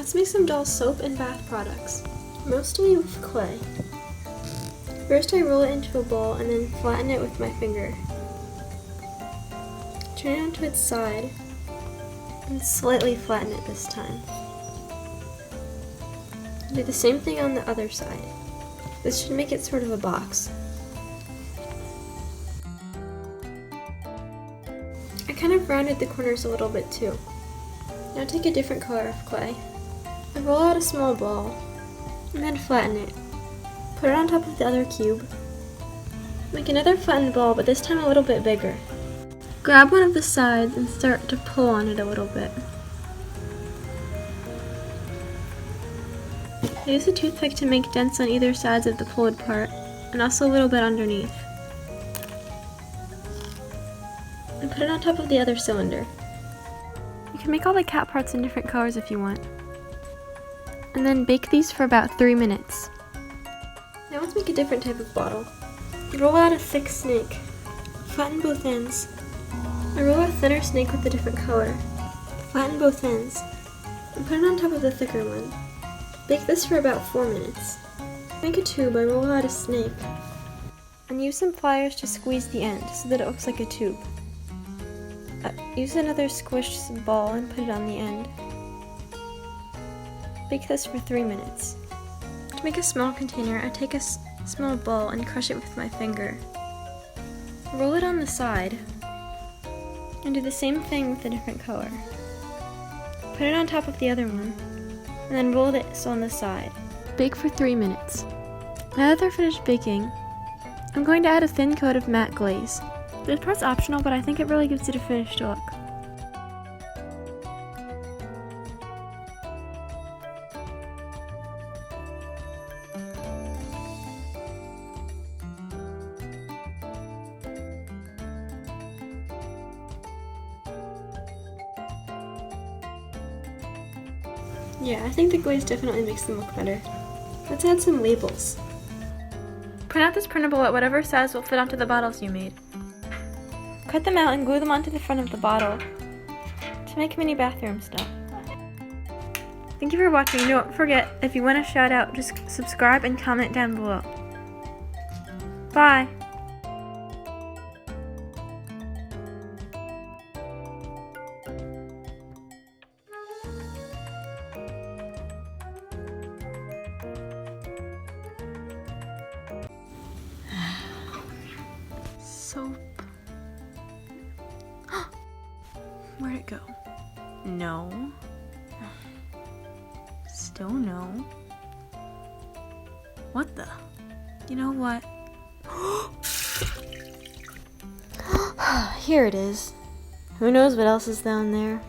Let's make some doll soap and bath products, mostly with clay. First I roll it into a ball and then flatten it with my finger. Turn it onto its side and slightly flatten it this time. Do the same thing on the other side. This should make it sort of a box. I kind of rounded the corners a little bit too. Now take a different color of clay and roll out a small ball and then flatten it. Put it on top of the other cube. Make another flattened ball, but this time a little bit bigger. Grab one of the sides and start to pull on it a little bit. Use a toothpick to make dents on either sides of the pulled part, and also a little bit underneath. And put it on top of the other cylinder. You can make all the cat parts in different colors if you want. And then bake these for about 3 minutes. Now let's make a different type of bottle. Roll out a thick snake. Flatten both ends. And roll a thinner snake with a different color. Flatten both ends. And put it on top of the thicker one. Bake this for about 4 minutes. Make a tube and roll out a snake. And use some pliers to squeeze the end so that it looks like a tube. Use another squished ball and put it on the end. Bake this for 3 minutes. To make a small container, I take a small ball and crush it with my finger. Roll it on the side and do the same thing with a different color. Put it on top of the other one and then roll this on the side. Bake for 3 minutes. Now that they're finished baking, I'm going to add a thin coat of matte glaze. This part's optional, but I think it really gives it a finished look. Yeah, I think the glaze definitely makes them look better. Let's add some labels. Print out this printable at whatever size will fit onto the bottles you made. Cut them out and glue them onto the front of the bottle to make mini bathroom stuff. Thank you for watching. Don't forget, if you want a shout out, just subscribe and comment down below. Bye! Soap. Where'd it go? No. Still no. What the? You know what? Here it is. Who knows what else is down there?